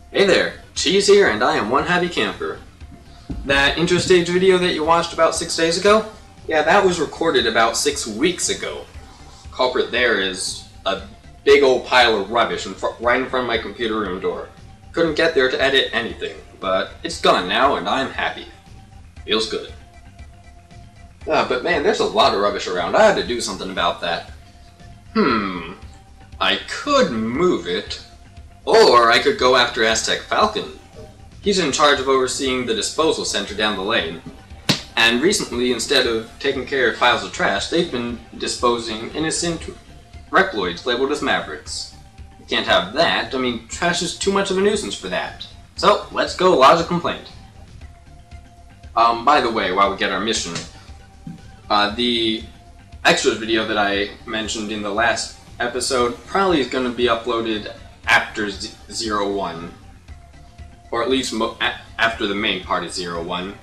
Hey there, Cheese here, and I am one happy camper. That intro stage video that you watched about 6 days ago? Yeah, that was recorded about 6 weeks ago. Culprit there is a big old pile of rubbish right in front of my computer room door. Couldn't get there to edit anything, but it's gone now and I'm happy. Feels good. But man, there's a lot of rubbish around. I had to do something about that. I could move it, or I could go after Aztec Falcon. He's in charge of overseeing the disposal center down the lane. And recently, instead of taking care of piles of trash, they've been disposing innocent Reploids labeled as Mavericks. You can't have that. I mean, trash is too much of a nuisance for that. So, let's go lodge a complaint. By the way, while we get our mission, the extras video that I mentioned in the last episode probably is going to be uploaded after 0-1, or at least after the main part of 0-1.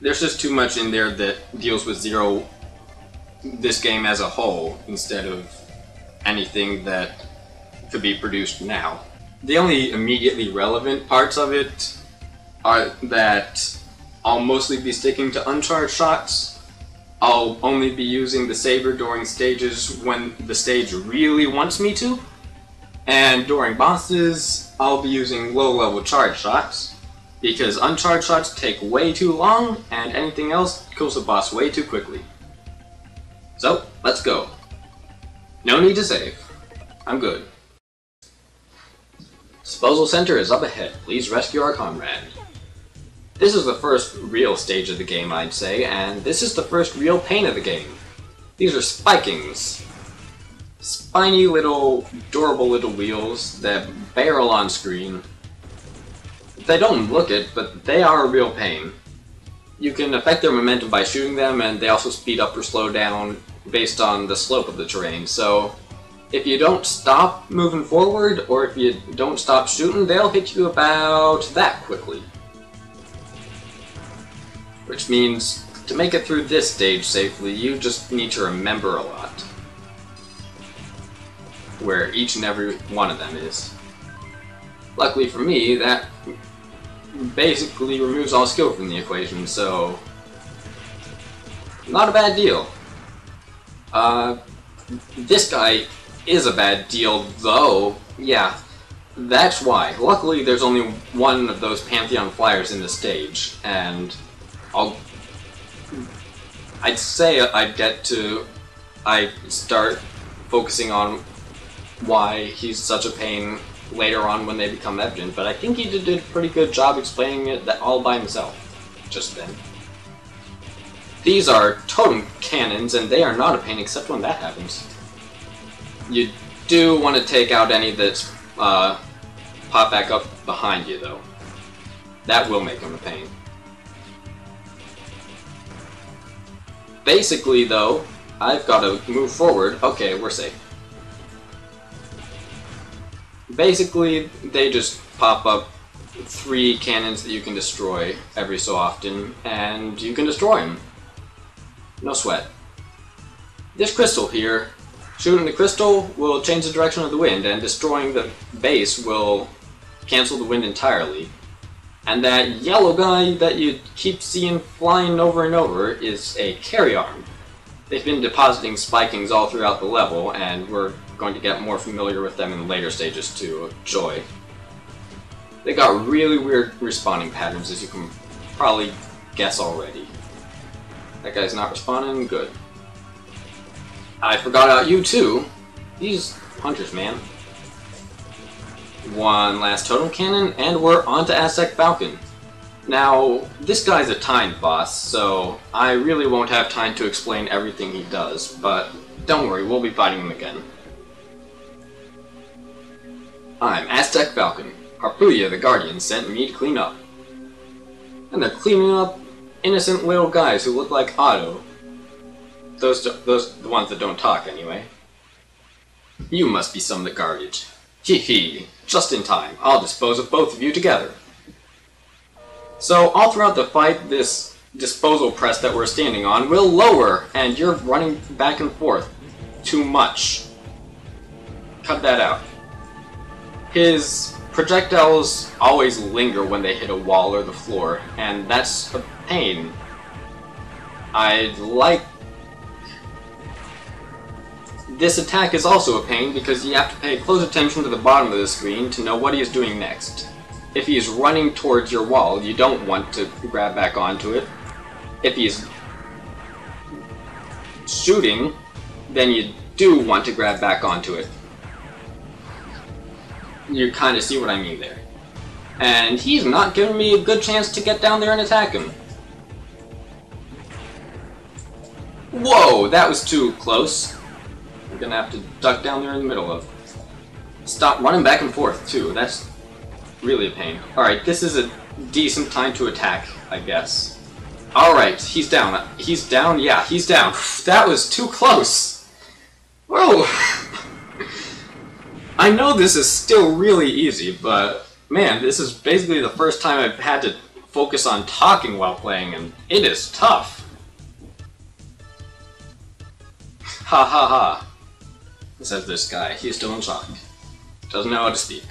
There's just too much in there that deals with this game as a whole instead of anything that could be produced now. The only immediately relevant parts of it are that I'll mostly be sticking to uncharged shots. I'll only be using the saber during stages when the stage really wants me to. And during bosses, I'll be using low-level charge shots, because uncharged shots take way too long, and anything else kills the boss way too quickly. So, let's go. No need to save. I'm good. Disposal center is up ahead. Please rescue our comrade. This is the first real stage of the game, I'd say, and this is the first real pain of the game. These are spikings. Spiny little, durable little wheels that barrel on screen. They don't look it, but they are a real pain. You can affect their momentum by shooting them, and they also speed up or slow down based on the slope of the terrain, so if you don't stop moving forward, or if you don't stop shooting, they'll hit you about that quickly. Which means, to make it through this stage safely, you just need to remember a lot. Where each and every one of them is. Luckily for me, that basically removes all skill from the equation, so not a bad deal. This guy is a bad deal, though. Yeah, that's why. Luckily, there's only one of those Pantheon flyers in the stage, and I'd say I start focusing on why he's such a pain later on when they become evident, but I think he did a pretty good job explaining it all by himself just then. These are totem cannons, and they are not a pain except when that happens. You do want to take out any that pop back up behind you, though. That will make them a pain. Basically, though, I've got to move forward. Okay, we're safe. Basically, they just pop up 3 cannons that you can destroy every so often, and you can destroy them. No sweat. This crystal here, shooting the crystal will change the direction of the wind, and destroying the base will cancel the wind entirely. And that yellow guy that you keep seeing flying over and over is a carry arm. They've been depositing spikings all throughout the level, and we're going to get more familiar with them in the later stages too, of Joy. They got really weird respawning patterns, as you can probably guess already. That guy's not respawning? Good. I forgot about you too. These hunters, man. One last totem cannon, and we're on to Aztec Falcon. Now, this guy's a timed boss, so I really won't have time to explain everything he does, but don't worry, we'll be fighting him again. I'm Aztec Falcon. Harpuya the Guardian sent me to clean up. And they're cleaning up innocent little guys who look like Otto. Those the ones that don't talk, anyway. You must be some of the garbage. Hee hee, just in time. I'll dispose of both of you together. So, all throughout the fight, this disposal press that we're standing on will lower, and you're running back and forth too much. Cut that out. His projectiles always linger when they hit a wall or the floor, and that's a pain. This attack is also a pain because you have to pay close attention to the bottom of the screen to know what he is doing next. If he is running towards your wall, you don't want to grab back onto it. If he is shooting, then you do want to grab back onto it. You kind of see what I mean there. And he's not giving me a good chance to get down there and attack him. Whoa, that was too close. I'm gonna have to duck down there in the middle of. Stop running back and forth too, that's really a pain. Alright, this is a decent time to attack, I guess. Alright, he's down. He's down? Yeah, he's down. That was too close! Whoa! I know this is still really easy, but man, this is basically the first time I've had to focus on talking while playing, and it is tough. Ha ha ha. Says this guy. He's still in shock. Doesn't know how to speak.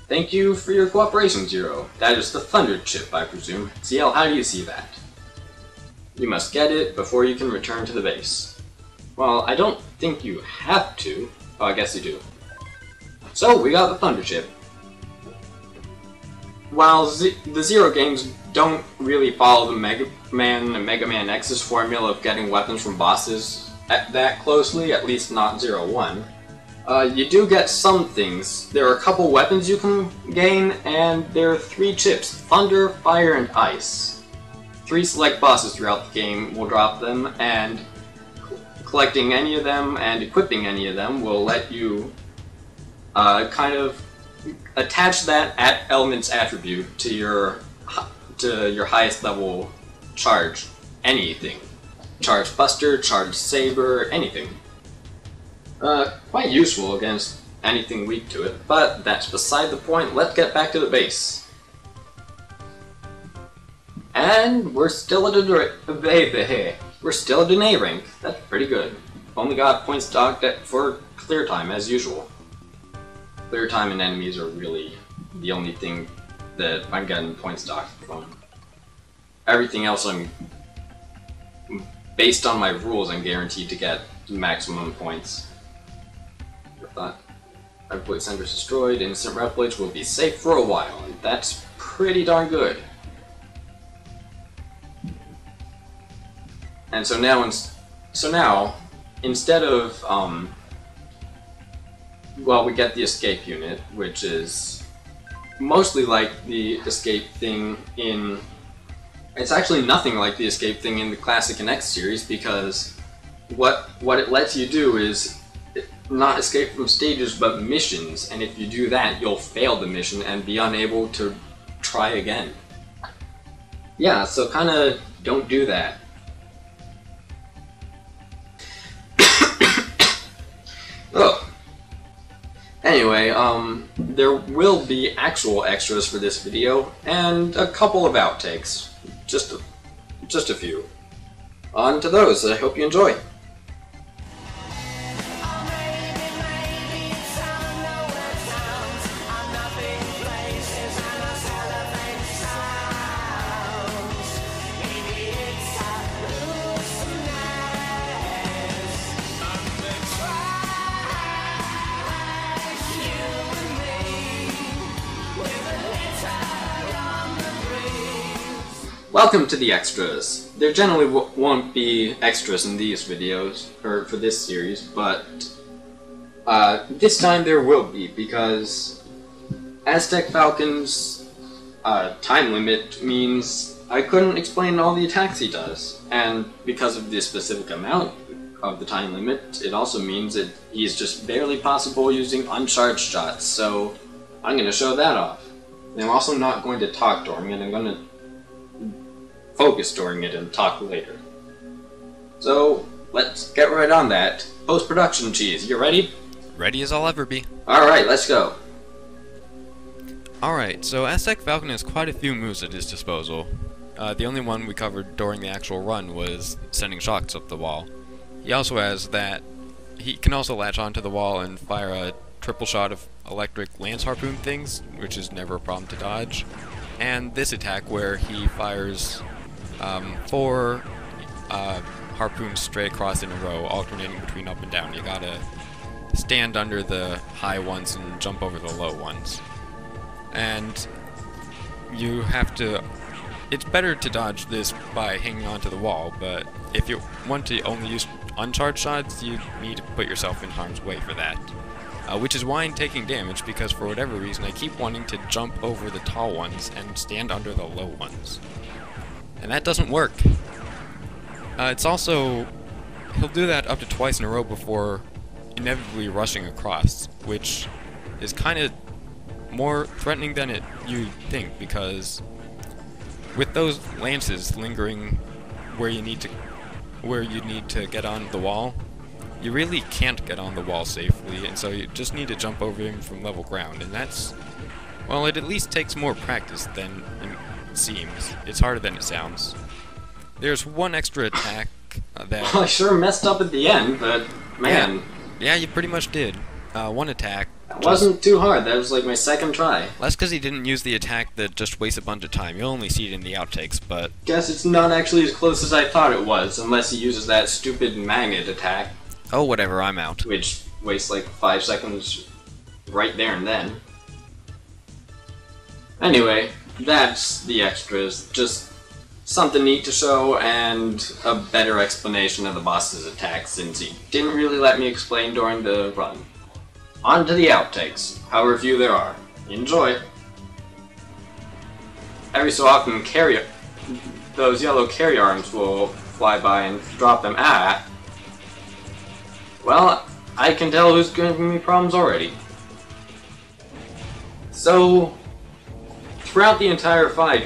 Thank you for your cooperation, Zero. That is the Thunder Chip, I presume. CL, how do you see that? You must get it before you can return to the base. Well, I don't think you have to. Oh, I guess you do. So, we got the Thunder Chip. While the Zero games don't really follow the Mega Man and Mega Man X's formula of getting weapons from bosses that closely, at least not 0-1, you do get some things. There are a couple weapons you can gain, and there are 3 chips: Thunder, Fire, and Ice. 3 select bosses throughout the game will drop them, and collecting any of them and equipping any of them will let you kind of attach that element's attribute to your highest level charge. Anything. Charge Buster, Charge Saber, anything. Quite useful against anything weak to it, but that's beside the point. Let's get back to the base. And we're still at we're still at an A rank. That's pretty good. Only got points docked for clear time as usual. Clear time and enemies are really the only thing that I'm getting points docked from. Everything else based on my rules, I'm guaranteed to get maximum points. I thought Red Blade Centers destroyed, innocent Red Blades will be safe for a while, and that's pretty darn good. And so now, instead of well, we get the escape unit, which is mostly like the escape thing in. It's actually nothing like the escape thing in the Classic and X series, because what it lets you do is not escape from stages but missions, and if you do that you'll fail the mission and be unable to try again. Yeah, so kinda don't do that. Oh. Anyway, there will be actual extras for this video, and a couple of outtakes. Just a few. On to those. I hope you enjoy. Welcome to the extras. There generally won't be extras in these videos, or for this series, but this time there will be, because Aztec Falcon's time limit means I couldn't explain all the attacks he does, and because of the specific amount of the time limit, it also means that he's just barely possible using uncharged shots, so I'm going to show that off. And I'm also not going to talk during it, I'm going to focus during it and talk later. So, let's get right on that. Post-production cheese, you ready? Ready as I'll ever be. Alright, let's go. Alright, so Aztec Falcon has quite a few moves at his disposal. The only one we covered during the actual run was sending shocks up the wall. He also has that. He can also latch onto the wall and fire a triple shot of electric lance harpoon things, which is never a problem to dodge, and this attack where he fires 4 harpoons straight across in a row, alternating between up and down. You gotta stand under the high ones and jump over the low ones. And you have to... It's better to dodge this by hanging onto the wall, but if you want to only use uncharged shots, you need to put yourself in harm's way for that. Which is why I'm taking damage, because for whatever reason I keep wanting to jump over the tall ones and stand under the low ones. And that doesn't work. It's also... He'll do that up to twice in a row before inevitably rushing across, which is kind of more threatening than you'd think, because with those lances lingering where you need to get on the wall, you really can't get on the wall safely, and so you just need to jump over him from level ground, and that's... well, it at least takes more practice than it seems. It's harder than it sounds. There's one extra attack that... Well, I sure messed up at the end, but man... Yeah, you pretty much did. One attack... That wasn't too hard, that was like my second try. That's because he didn't use the attack that just wastes a bunch of time. You'll only see it in the outtakes, but... Guess it's not actually as close as I thought it was, unless he uses that stupid magnet attack. Oh, whatever, I'm out. Which wastes like 5 seconds right there and then. Anyway, that's the extras. Just something neat to show, and a better explanation of the boss's attack, since he didn't really let me explain during the run. On to the outtakes, however few there are. Enjoy! Every so often, those yellow carry arms will fly by and drop them at... Well, I can tell who's giving me problems already. So, throughout the entire fight,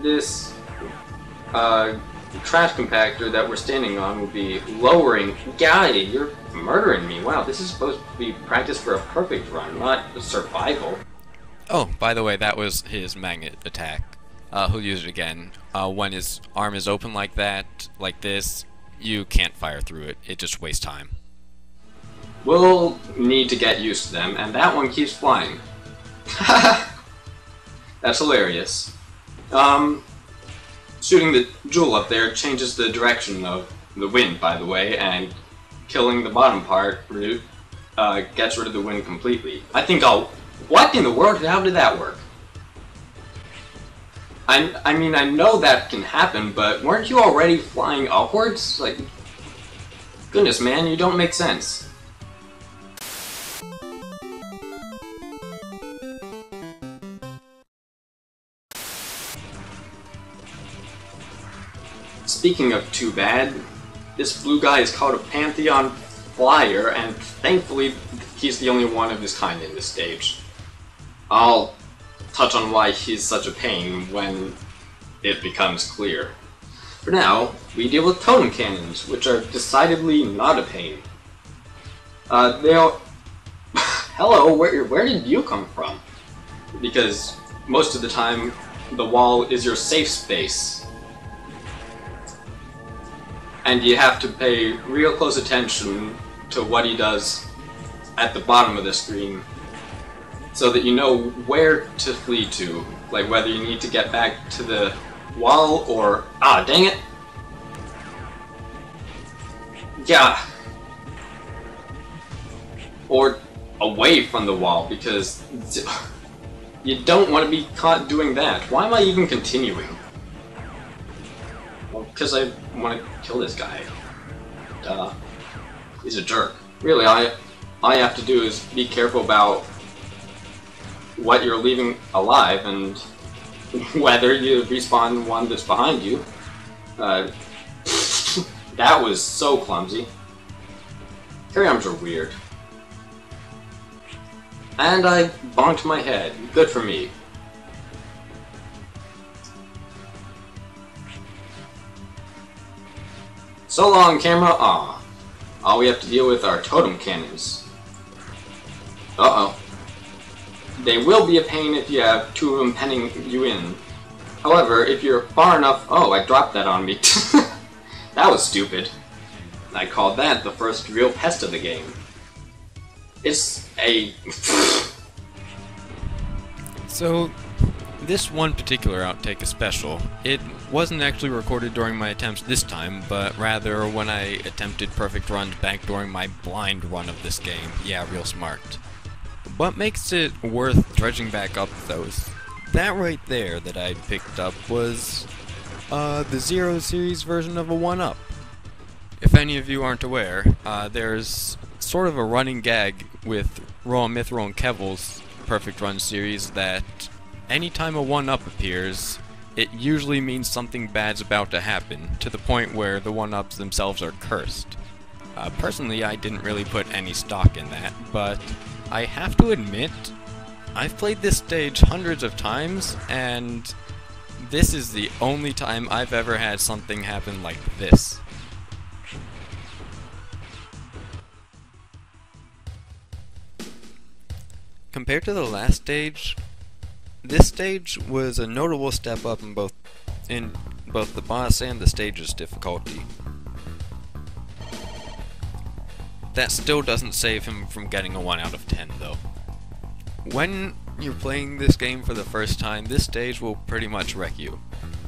this trash compactor that we're standing on will be lowering... you're murdering me. Wow, this is supposed to be practice for a perfect run, not a survival. Oh, by the way, that was his magnet attack. He'll use it again. When his arm is open like that, like this, you can't fire through it. It just wastes time. We'll need to get used to them, and that one keeps flying. That's hilarious. Shooting the jewel up there changes the direction of the wind, by the way, and killing the bottom part gets rid of the wind completely. I think what in the world? How did that work? I mean, I know that can happen, but weren't you already flying upwards? Like, goodness, man, you don't make sense. Speaking of too bad, this blue guy is called a Pantheon Flyer, and thankfully he's the only one of his kind in this stage. I'll touch on why he's such a pain when it becomes clear. For now, we deal with totem cannons, which are decidedly not a pain. Hello, where did you come from? Because most of the time, the wall is your safe space. And you have to pay real close attention to what he does at the bottom of the screen, so that you know where to flee to, like whether you need to get back to the wall or... ah, dang it! Yeah. Or away from the wall, because you don't want to be caught doing that. Why am I even continuing? Well, because I want to kill this guy. Duh. He's a jerk. Really, all I have to do is be careful about what you're leaving alive and whether you respawn one that's behind you. That was so clumsy. Carry arms are weird. And I bonked my head. Good for me. So long, camera. Aw. All we have to deal with are totem cannons. Uh-oh. They will be a pain if you have two of them penning you in. However, if you're far enough... Oh, I dropped that on me. That was stupid. I call that the first real pest of the game. It's a... So, this one particular outtake is special. It wasn't actually recorded during my attempts this time, but rather when I attempted perfect runs back during my blind run of this game. Yeah, real smart. What makes it worth dredging back up, though, is that right there that I picked up was the Zero Series version of a 1-up. If any of you aren't aware, there's sort of a running gag with Raw Mithril and Kevil's Perfect Run series that anytime a 1-up appears, it usually means something bad's about to happen, to the point where the 1-ups themselves are cursed. Personally, I didn't really put any stock in that, but I have to admit, I've played this stage hundreds of times, and this is the only time I've ever had something happen like this. Compared to the last stage, this stage was a notable step up in both the boss and the stage's difficulty. That still doesn't save him from getting a 1 out of 10 though. When you're playing this game for the first time, this stage will pretty much wreck you.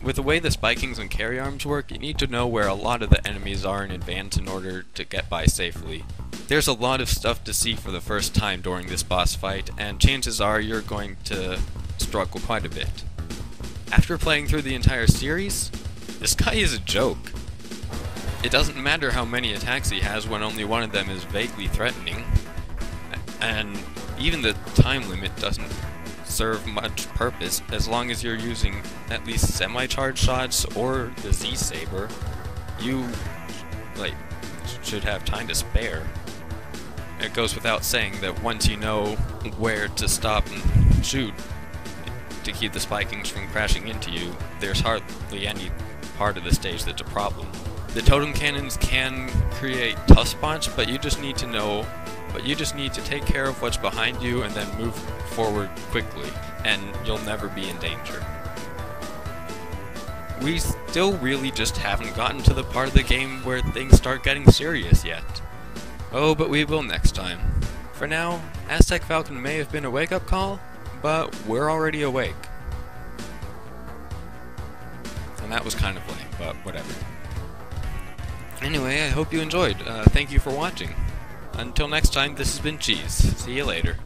With the way the spikings and carry arms work, you need to know where a lot of the enemies are in advance in order to get by safely. There's a lot of stuff to see for the first time during this boss fight, and chances are you're going to struggle quite a bit. After playing through the entire series, this guy is a joke. It doesn't matter how many attacks he has when only one of them is vaguely threatening, and even the time limit doesn't serve much purpose as long as you're using at least semi-charged shots or the Z-Saber. You, should have time to spare. It goes without saying that once you know where to stop and shoot to keep the spikings from crashing into you, there's hardly any part of the stage that's a problem. The totem cannons can create tough spots, but you just need to take care of what's behind you and then move forward quickly, and you'll never be in danger. We still really just haven't gotten to the part of the game where things start getting serious yet. Oh, but we will next time. For now, Aztec Falcon may have been a wake-up call, but we're already awake. And that was kind of lame, but whatever. Anyway, I hope you enjoyed. Thank you for watching. Until next time, this has been Cheese. See you later.